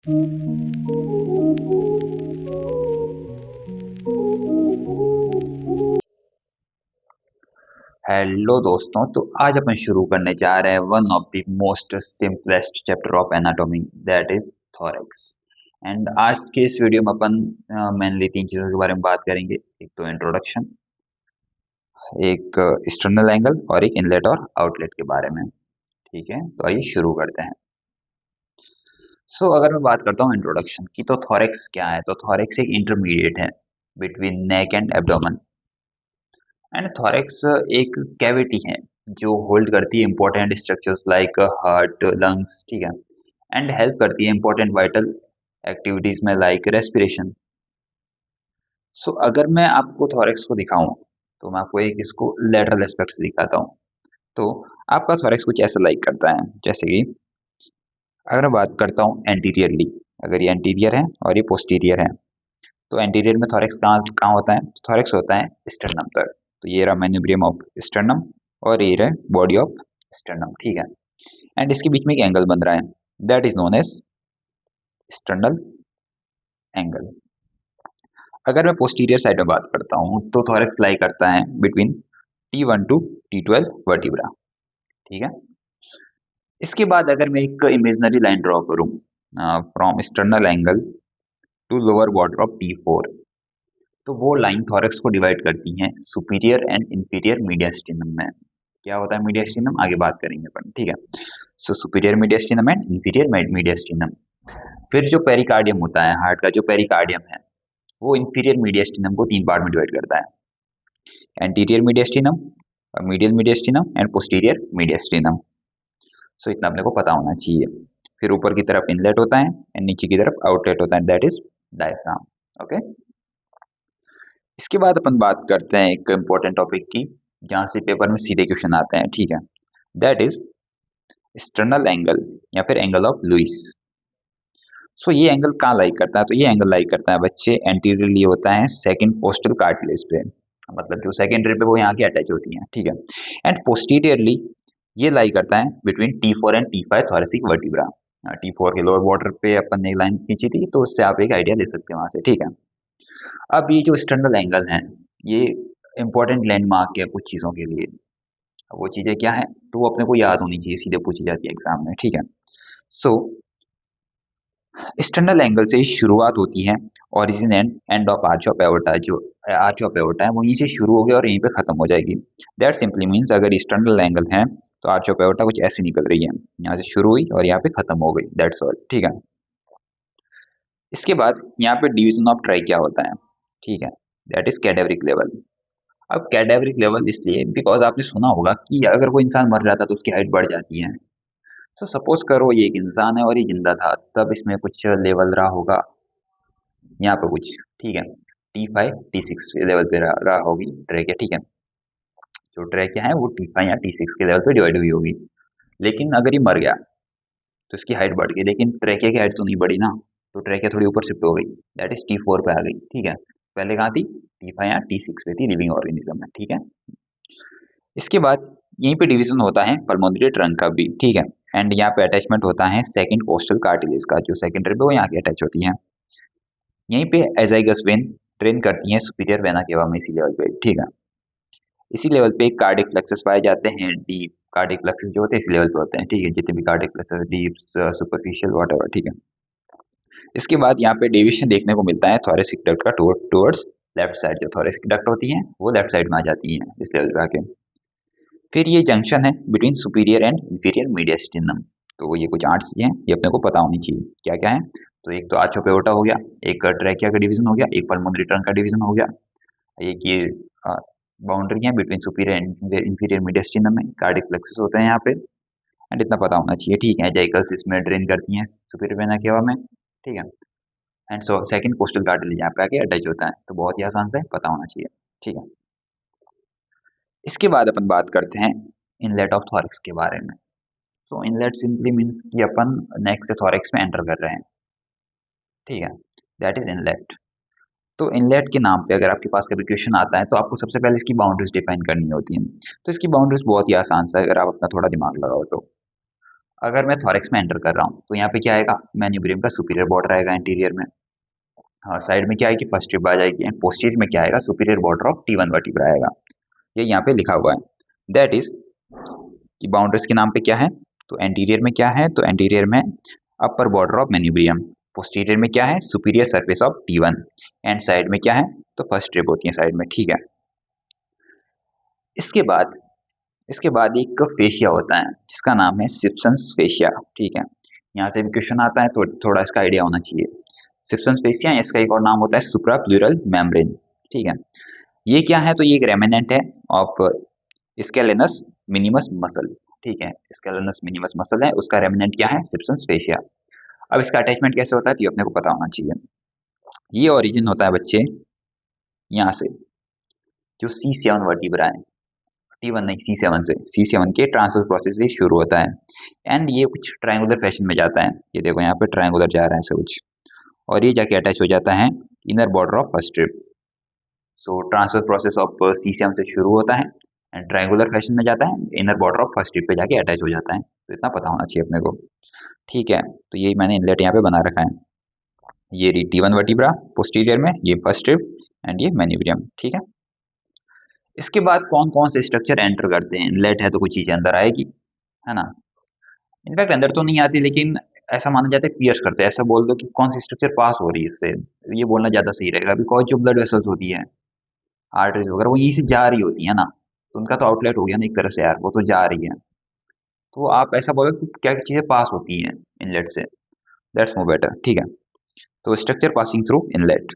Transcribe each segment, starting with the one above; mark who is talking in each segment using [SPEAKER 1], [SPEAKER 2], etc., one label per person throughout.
[SPEAKER 1] Hello दोस्तों, तो आज अपन शुरू करने जा रहे हैं one of the most simplest chapter of anatomy, that is thorax. And आज के इस वीडियो में अपन मेनली तीन चीज़ों के बारे में बात करेंगे। एक तो इंट्रोडक्शन, एक एक्सटर्नल एंगल और एक इनलेट और आउटलेट के बारे में। ठीक है, तो आइए शुरू करते हैं। अगर मैं बात करता हूँ इंट्रोडक्शन की, तो थॉरैक्स क्या है? तो थॉरैक्स एक इंटरमीडिएट है between neck and abdomen. And thorax एक कैविटी है जो होल्ड करती है important structures like heart, lungs, ठीक है, एंड हेल्प करती है इंपॉर्टेंट वाइटल एक्टिविटीज में लाइक रेस्पिरेशन। अगर मैं आपको थॉरैक्स को दिखाऊं, तो मैं आपको एक इसको लेटरल एस्पेक्ट से दिखाता हूँ। तो आपका थॉरैक्स कुछ ऐसा लाइक करता है, जैसे कि अगर मैं बात करता हूँ एंटीरियरली, अगर ये एंटीरियर है और ये पोस्टीरियर है, तो एंटीरियर में थॉरैक्स कहाँ कहाँ होता है? थॉरैक्स होता है स्टर्नम तक। तो ये रहा मेन्यूब्रियम ऑफ स्टर्नम और ये रहा बॉडी ऑफ स्टर्नम, ठीक है। एंड इसके बीच में एक एंगल बन रहा है, that is known as sternal angle. अगर मैं पोस्टीरियर साइड में बात करता हूँ, तो थॉरैक्स लाई करता है between T1 to T12 vertebra, ठीक है। इसके बाद अगर मैं एक इमेजिनरी लाइन ड्रॉ करूँ from sternal angle to lower border of T4, तो वो लाइन थॉरैक्स को डिवाइड करती है सुपीरियर एंड इंफीरियर मीडियास्टिनम में। क्या होता है मीडियास्टिनम, आगे बात करेंगे अपन, ठीक है। Superior mediastinum and inferior mediastinum. फिर जो पेरिकार्डियम होता है, हार्ट का जो पेरिकार्डियम है, वो इंफीरियर मीडियास्टिनम को तीन पार्ट में डिवाइड करता है, anterior mediastinum, medial mediastinum and posterior mediastinum. इतना अपने को पता होना चाहिए। फिर ऊपर की तरफ इनलेट होता है एंड नीचे की तरफ आउटलेट होता है, दैट इज डायफ्राम। ओके, इसके बाद अपन बात करते हैं एक इंपॉर्टेंट टॉपिक की, जहां से पेपर में सीधे क्वेश्चन आते हैं, ठीक है। दैट इज एक्सटर्नल एंगल या फिर एंगल ऑफ लुइस। ये एंगल कहाँ लाइक करता है? तो ये एंगल लाइक करता है बच्चे एंटीरियरली होता है सेकंड पोस्टल कार्टिलेज पे, मतलब जो सेकेंडरी पे वो यहाँ की अटैच होती है, ठीक है। एंड पोस्टीरियरली ये लाई करता है between T4 and T5 thoracic vertebra. T4 के लोअर बॉर्डर पे अपन ने एक लाइन खींची थी, तो उससे आप एक आइडिया ले सकते हैं वहां से, ठीक है। अब ये जो एक्सटर्नल एंगल है, ये इंपॉर्टेंट लैंडमार्क है कुछ चीजों के लिए। वो चीजें क्या है, तो वो अपने को याद होनी चाहिए, सीधे पूछी जाती है एग्जाम में, ठीक है। सो एक्सटर्नल एंगल से शुरुआत होती है, origin and end of arch of aorta. जो आर्च ऑफ एओर्टा है वो यहीं से शुरू हो गया और यहीं पे खत्म हो जाएगी। दैट सिंपली मीन्स अगर एक्सटर्नल एंगल है तो आर्च ऑफ एओर्टा कुछ ऐसी निकल रही है, यहाँ से शुरू हुई और यहाँ पे खत्म हो गई, दैट्स ऑल, ठीक है। इसके बाद यहाँ पे डिवीजन ऑफ ट्रैकिया होता है, ठीक है, दैट इज कैडेवरिक लेवल। अब कैडेवरिक लेवल इसलिए बिकॉज आपने सुना होगा कि अगर कोई इंसान मर जाता तो उसकी हाइट बढ़ जाती है। सपोज करो ये एक इंसान है और ये जिंदा था, तब इसमें कुछ लेवल रहा होगा यहाँ पे कुछ, ठीक है, T5 T6 लेवल पे रहा होगी ट्रैकिया, ठीक है। जो ट्रैकिया है वो T5 या T6 के लेवल पे डिवाइड हुई होगी। लेकिन अगर ये मर गया तो इसकी हाइट बढ़ गई, लेकिन ट्रैकिया की हाइट तो नहीं बढ़ी ना, तो ट्रैकिया थोड़ी ऊपर शिफ्ट हो गई, दैट इज T4 पे आ गई, ठीक है। पहले कहाँ थी? T5 या T6 पे थी लिविंग ऑर्गेनिज्म में, ठीक है। इसके बाद यहीं पे डिवीजन होता है पल्मोनरी ट्रंक का भी, ठीक है। एंड यहाँ पे अटैचमेंट होता है सेकंड कोस्टल कार्टिलेज का, जो सेकेंडरी पे वो यहाँ की अटैच होती है। यहीं पे एजाइगस वेन ट्रेन करती है सुपीरियर वेना केवा में, इसी लेवल पे, ठीक है। इसी लेवल पे कार्डिक प्लेक्सस पाए जाते हैं, डीप कार्डिक प्लेक्सस जो होते हैं इसी लेवल पे होते हैं, ठीक है। जितने भी cardiac plexus, deep, superficial, whatever, ठीक है। इसके बाद यहाँ पे डेविएशन देखने को मिलता है थोरेसिक डक्ट का टुवर्ड्स लेफ्ट साइड। जो थोरेसिक डक्ट होती है वो लेफ्ट साइड में आ जाती है इस लेवल पे आके। फिर ये जंक्शन है between superior and inferior mediastinum. तो ये कुछ 8 चीजें हैं, ये अपने को पता होनी चाहिए क्या क्या है। तो एक तो आर्च ऑफ एओर्टा हो गया, एक ट्रैकिया का डिवीजन हो गया, एक पल्मोनरी ट्रंक का डिवीजन हो गया, एक ये बाउंड्री है between superior and inferior mediastinum में, कार्डिक प्लेक्सस होते हैं यहाँ पे। एंड इतना पता होना चाहिए, ठीक है। जाइकल्स इसमें ड्रेन करती हैं सुपीरियर वेना केवा में, ठीक है। एंड सेकंड कोस्टल कार्टिलेज यहाँ पे आके अटैच होता है, तो बहुत ही आसान से पता होना चाहिए, ठीक है। इसके बाद अपन बात करते हैं इनलेट ऑफ थॉरैक्स के बारे में। इनलेट सिंपली मीन्स कि अपन नेक से थॉरैक्स में एंटर कर रहे हैं, ठीक है, दैट इज इनलेट। तो इनलेट के नाम पे अगर आपके पास कभी क्वेश्चन आता है, तो आपको सबसे पहले इसकी बाउंड्रीज डिफाइन करनी होती हैं। तो इसकी बाउंड्रीज बहुत ही आसान सा है, अगर आप अपना थोड़ा दिमाग लगाओ तो। अगर मैं थॉरेक्स में एंटर कर रहा हूँ तो यहाँ पे क्या आएगा, मेन्यूब्रियम का सुपीरियर बॉर्डर आएगा इंटीरियर में। हाँ, साइड में क्या आएगी, फर्स्ट ट्रिप आ जाएगी, एंड पोस्टीरियर में क्या आएगा, superior border of T1 vertebra आएगा। ये यहाँ पे लिखा हुआ है। दैट इज कि बाउंड्रीज के नाम पे क्या है, तो एंटीरियर में क्या है, तो एंटीरियर में upper border of manubrium, posterior में क्या है, superior surface of T1, and side में क्या है, तो फर्स्ट ट्रिप होती है साइड में, ठीक है। इसके बाद एक फेशिया होता है जिसका नाम है सिप्सन्स फेशिया, ठीक है। यहाँ से भी क्वेश्चन आता है तो थोड़ा इसका आइडिया होना चाहिए। सिप्सन्स फेशिया, इसका एक और नाम होता है सुप्राप्लूरल मेम्ब्रेन, ठीक है। ये क्या है, तो ये एक रेमिनेंट है ऑफ स्केलेनस मिनिमस मसल, ठीक है। स्केलेनस मिनिमस मसल है, उसका रेमिनेंट क्या है, सिप्सन्स फेशिया। अब इसका अटैचमेंट कैसे होता है, तो ये अपने को पता होना चाहिए। ये ओरिजिन होता है बच्चे यहाँ से, जो C7 वर्टिब्रा है, T1 नहीं, C7 के ट्रांसफर प्रोसेस से शुरू होता है, एंड ये कुछ ट्रायंगुलर फैशन में जाता है। ये देखो यहाँ पे ट्रायंगुलर जा रहा है ऐसा कुछ, और ये जाके अटैच हो जाता है inner border of first strip. So transfer process of C7 से शुरू होता है एंड ट्रायंगुलर फैशन में जाता है, inner border of first strip पे जाके अटैच हो जाता है। तो इतना पता होना चाहिए अपने को, ठीक है। तो यही मैंने इनलेट यहाँ पे बना रखा है। ये T1 वर्टिब्रा पोस्टीरियर में, ये फर्स्ट स्ट्रिप एंड ये मेन्यूब्रियम, ठीक है। इसके बाद कौन कौन से स्ट्रक्चर एंटर करते हैं, इनलेट है तो कुछ चीजें अंदर आएगी, है ना। इनफैक्ट अंदर तो नहीं आती, लेकिन ऐसा माना जाता है पियर्स करते हैं। ऐसा बोल दो कि कौन सी स्ट्रक्चर पास हो रही है इससे, ये बोलना ज्यादा सही रहेगा, बिकॉज जो ब्लड वेसल्स होती है, आर्टरीज वगैरह, वो यहीं से जा रही होती है ना, तो उनका तो आउटलेट हो गया ना एक तरह से यार, वो तो जा रही है। तो आप ऐसा बोलो कि क्या क्या चीजें पास होती हैं इनलेट से, दैट्स मोर बेटर, ठीक है। तो स्ट्रक्चर पासिंग थ्रू इनलेट,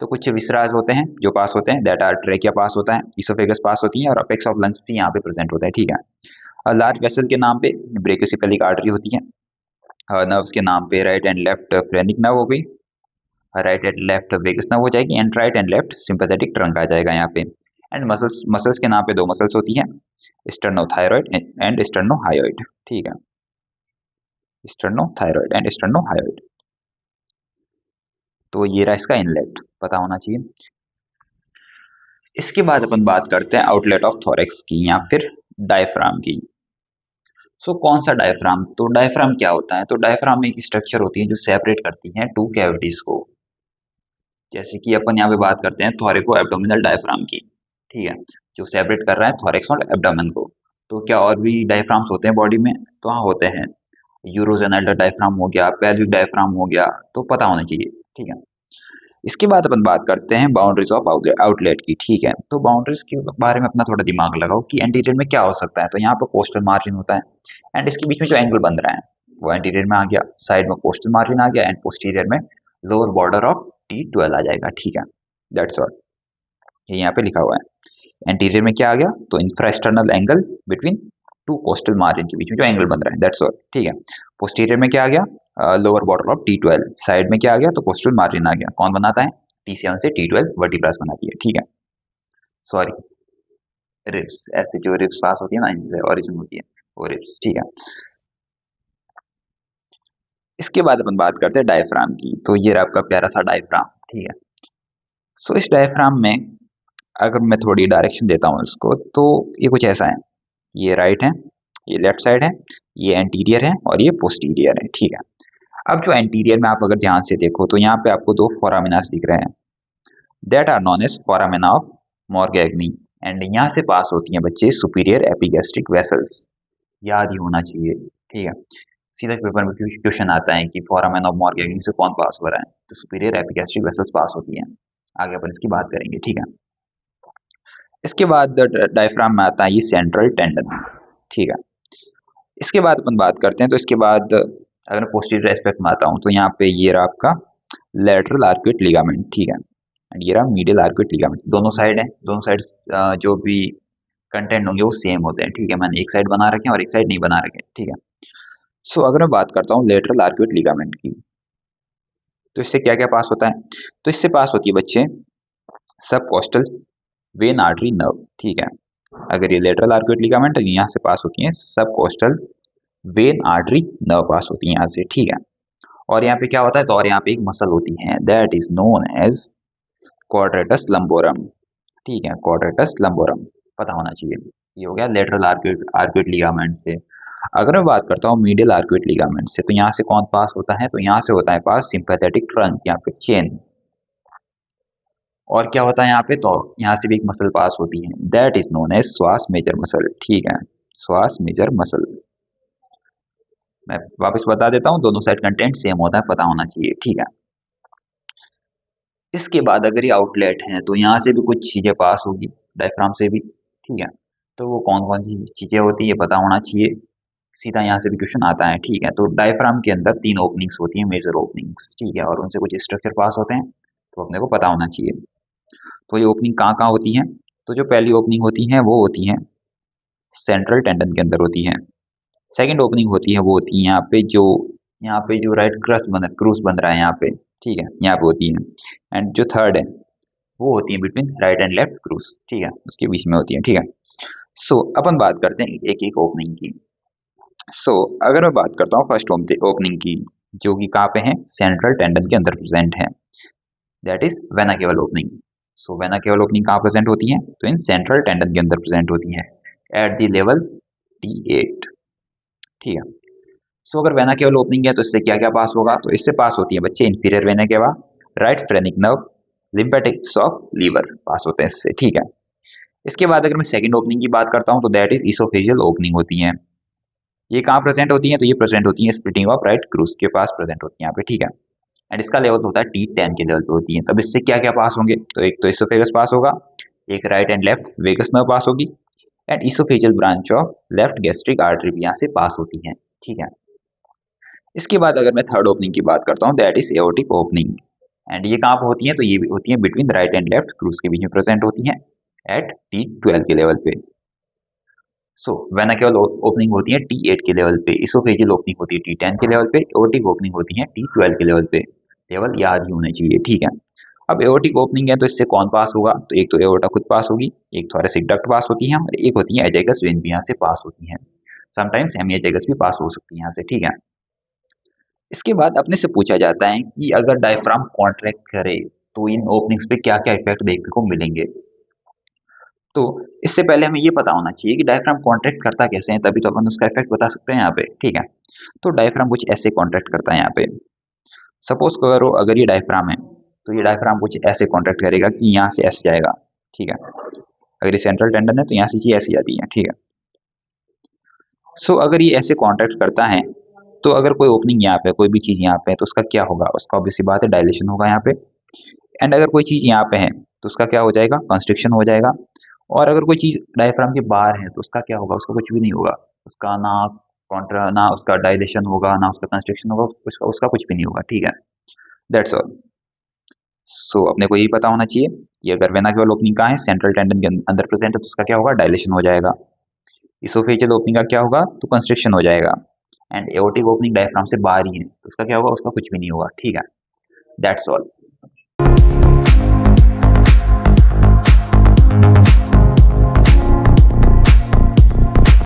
[SPEAKER 1] तो कुछ विसराज होते हैं जो पास होते हैं, दैट आर ट्रेकिया पास होता है, इसोफेगस पास होती है, और अपेक्स ऑफ लंग्स भी यहाँ पे प्रेजेंट होता है, ठीक है। लार्ज वेसल के नाम पे ब्रेकियोसेफेलिक आर्टरी होती है। नर्व्स के नाम पे right and left phrenic nerve हो गई, right and left vagus nerve हो जाएगी, and right and left sympathetic trunk आ जाएगा यहाँ पे। एंड मसल्स के नाम पे दो मसल्स होती हैं, स्टर्नोथायरॉइड एंड स्टर्नोहायोइड, ठीक है। स्टर्नोथायरॉइड एंड स्टर्नोहायोइड। तो ये रहा इसका इनलेट, पता होना चाहिए। इसके बाद अपन बात करते हैं आउटलेट ऑफ थोरेक्स की या फिर डायफ्राम की। सो कौन सा डायफ्राम, तो डायफ्राम क्या होता है, तो डायफ्राम में एक स्ट्रक्चर होती है जो सेपरेट करती है टू कैविटीज को। जैसे कि अपन यहाँ पे बात करते हैं थोरेको एब्डोमिनल डायफ्राम की, ठीक है, जो सेपरेट कर रहा है थोरेक्स और एब्डोमेन को। तो क्या और भी डायफ्राम्स होते हैं बॉडी में, तो हाँ होते हैं। यूरोजेनल डायफ्राम हो गया, पेल्विक डायफ्राम हो गया, तो पता होना चाहिए, ठीक है। इसके बाद अपन बात करते हैं बाउंड्रीज ऑफ आउटलेट की, ठीक है। तो बाउंड्रीज के बारे में अपना थोड़ा दिमाग लगाओ कि एंटीरियर में क्या हो सकता है, तो यहाँ पर कोस्टल मार्जिन होता है, एंड इसके बीच में जो एंगल बन रहा है वो एंटीरियर में आ गया, साइड में कोस्टल मार्जिन आ गया, एंड पोस्टीरियर में लोअर बॉर्डर ऑफ T12 आ जाएगा, ठीक है। दैट्स ऑल, ये यहाँ पे लिखा हुआ है। एंटीरियर में क्या आ गया, तो infrasternal angle between two costal margin के बीच में जो एंगल बन रहा है, दैट्स ऑल, ठीक है। पोस्टीरियर में क्या आ गया, lower border of T12, side में क्या आ गया, तो कोस्टल मार्जिन आ गया। कौन बनाता है, T7 से T12 वर्टिब्रास बनाती है, ठीक है। सॉरी, रिब्स, ऐसे जो रिब्स पास होती है ना, इनसे ओरिजिन होती है वो रिब्स, ठीक है। इसके बाद अपन बात करते हैं डायफ्राम की, तो ये रहा आपका प्यारा सा डायफ्राम, ठीक है। सो इस डायफ्राम में अगर मैं थोड़ी डायरेक्शन देता हूँ इसको, तो ये कुछ ऐसा है, ये राइट है, ये लेफ्ट साइड है, ये एंटीरियर है, और ये पोस्टीरियर है, ठीक है। अब जो एंटीरियर में आप अगर ध्यान से देखो तो यहाँ पे आपको दो फोरामिनास दिख रहे हैं, that are known as foramina of Morgagni, and यहाँ से पास होती हैं बच्चे सुपीरियर एपिगैस्ट्रिक वेसल्स, याद ही होना चाहिए, ठीक है। सीधा पेपर में क्वेश्चन आता है कि फोरामेन ऑफ मॉर्गेग्नी से कौन पास हो रहा है, तो सुपीरियर एपिगैस्ट्रिक वेसल्स पास होती हैं। आगे अपन इसकी बात करेंगे, ठीक है। इसके बाद डायफ्राम में आता है ये सेंट्रल टेंडन, ठीक है। इसके बाद अपन बात करते हैं, तो इसके बाद अगर मैं पोस्टीरियर एस्पेक्ट में आता हूँ तो यहाँ पे ये रहा आपका लेटरल आर्कुएट लिगामेंट, ठीक है, एंड ये रहा मीडियल आर्कुएट लिगामेंट। दोनों साइड है, दोनों साइड जो भी कंटेंट होंगे वो सेम होते हैं, ठीक है। मैंने एक साइड बना रखे हैं और एक साइड नहीं बना रखे, ठीक है। सो अगर मैं बात करता हूँ लेटरल आर्कुएट लिगामेंट की, तो इससे क्या क्या पास होता है, तो इससे पास होती है बच्चे सब कोस्टल वेन आर्टरी नर्व, ठीक है। अगर ये लेटरल आर्कुएट लिगामेंट है, यहाँ से पास होती है सब कोस्टल वेन आर्टरी नर्व पास होती है यहाँ से, ठीक है। और यहाँ पे क्या होता है, तो और यहाँ पे एक मसल होती है that is known as quadratus lumborum, ठीक है, क्वाड्रेटस लंबोरम, पता होना चाहिए। ये हो गया लेटरल आर्कुएट लिगामेंट से। अगर मैं बात करता हूँ मीडियल आर्कुएट लिगामेंट से, तो यहाँ से कौन पास होता है, तो यहाँ से होता है पास सिंपैथेटिक ट्रंक, यहाँ पे चेन। और क्या होता है यहाँ पे, तो यहाँ से भी एक मसल पास होती है, दैट इज नोन एज श्वास मेजर मसल। ठीक है, श्वास मेजर मसल। मैं वापस बता देता हूँ, दोनों साइड कंटेंट सेम होता है, पता होना चाहिए। ठीक है, इसके बाद अगर ये आउटलेट है तो यहाँ से भी कुछ चीजें पास होगी, डायफ्राम से भी। ठीक है, तो वो कौन कौन सी चीजें होती है पता होना चाहिए, सीधा यहाँ से भी क्वेश्चन आता है। ठीक है, तो डायफ्राम के अंदर 3 ओपनिंग्स होती हैं, मेजर ओपनिंग्स। ठीक है, और उनसे कुछ स्ट्रक्चर पास होते हैं, तो अपने को पता होना चाहिए। तो ये ओपनिंग कहाँ कहाँ होती है, तो जो पहली ओपनिंग होती है वो होती है सेंट्रल टेंडन के अंदर होती है। सेकंड ओपनिंग होती है वो होती है यहाँ पे जो राइट क्रूस बन रहा है यहाँ पे। ठीक है, यहाँ पे होती है। एंड जो थर्ड है वो होती है बिटवीन राइट एंड लेफ्ट क्रूस। ठीक है, उसके बीच में होती है। ठीक है, सो अपन बात करते हैं एक एक ओपनिंग की। सो अगर मैं बात करता हूँ फर्स्ट ओपनिंग की, जो कि कहाँ पे है, सेंट्रल टेंडन के अंदर प्रेजेंट है, दैट इज वेना केवल ओपनिंग। सो वेना केवल ओपनिंग कहाँ प्रेजेंट होती है, तो इन सेंट्रल टेंडन के अंदर प्रेजेंट होती है, एट द लेवल T8। ठीक है, सो अगर वेना केवल ओपनिंग है तो इससे क्या क्या पास होगा, तो इससे पास होती है बच्चे inferior vena cava, right phrenic nerve, lymphatics of liver pass होते हैं इससे। ठीक है, इसके बाद अगर मैं सेकंड ओपनिंग की बात करता हूँ, तो दैट इज इसोफेजियल ओपनिंग होती है। ये कहाँ प्रेजेंट होती है, तो ये प्रेजेंट होती है स्प्लिटिंग ऑफ राइट क्रूस के पास प्रेजेंट होती है यहाँ पे। ठीक है, एंड इसका लेवल होता है T10 के लेवल पे होती है। तब इससे क्या क्या पास होंगे, तो एक तो इसोफेगस पास होगा, एक right and left vagus nerve pass होगी, and oesophageal branch of left gastric artery भी यहाँ से पास होती है। ठीक है, इसके बाद अगर मैं थर्ड ओपनिंग की बात करता हूँ, that is aortic opening. And ये कहाँ पर होती है, तो ये भी होती है between right and left cruise के बीच में प्रेजेंट होती है, एट T12 के लेवल पे। सो वेना केवल ओपनिंग होती है T8 के लेवल पे, इसोफेजियल ओपनिंग होती है T10 के लेवल पे, एओर्टिक ओपनिंग होती है T12 के लेवल पे। लेवल याद ही होने चाहिए। ठीक है, अब एओर्टिक ओपनिंग है तो इससे कौन पास होगा, तो एक तो एओर्टा खुद पास होगी, एक थोरेसिक डक्ट पास होती है, और एक होती है एजाइगस वेन भी यहाँ से पास होती है। समटाइम्स हेमिएजाइगस भी पास हो सकती है यहाँ से। ठीक है, इसके बाद अपने से पूछा जाता है कि अगर डायफ्राम कॉन्ट्रैक्ट करे तो इन ओपनिंग्स पे क्या क्या इफेक्ट देखने को मिलेंगे। तो इससे पहले हमें ये पता होना चाहिए कि डायफ्राम कॉन्ट्रैक्ट करता कैसे है, तभी तो अपन उसका इफेक्ट बता सकते हैं यहाँ पे। ठीक है, तो डायफ्राम कुछ ऐसे कॉन्ट्रैक्ट करता है यहाँ पे। सपोज करो अगर ये डायफ्राम है, तो ये डायफ्राम कुछ ऐसे कॉन्ट्रैक्ट करेगा कि यहाँ से ऐसे जाएगा। ठीक है, अगर ये सेंट्रल टेंडन है तो यहाँ से चीज ऐसी जाती है। ठीक है, सो अगर ये ऐसे कॉन्ट्रैक्ट करता है, तो अगर कोई ओपनिंग यहाँ पे, कोई भी चीज यहाँ पे है, तो उसका क्या होगा, उसका ऑब्वियसली बात है डायलेशन होगा यहाँ पे। एंड अगर कोई चीज यहाँ पे है तो उसका क्या हो जाएगा, कंस्ट्रिक्शन हो जाएगा। और अगर कोई चीज डायफ्राम के बाहर है तो उसका क्या होगा, उसका कुछ भी नहीं होगा, उसका ना कॉन्ट्रा, ना उसका डायलेशन होगा, ना उसका कंस्ट्रिक्शन होगा, उसका उसका कुछ भी नहीं होगा। ठीक है, दैट्स ऑल। सो अपने को यही पता होना चाहिए कि अगर वेना केवल ओपनिंग कहाँ है, सेंट्रल टेंडन के अंदर प्रेजेंट है, तो उसका क्या होगा, डायलेशन हो जाएगा। इसोफेजियल ओपनिंग का क्या होगा, तो कंस्ट्रिक्शन हो जाएगा। एंड एओर्टिक ओपनिंग डायफ्राम से बाहर ही है तो उसका क्या होगा, उसका कुछ भी नहीं होगा। ठीक है, दैट्स ऑल।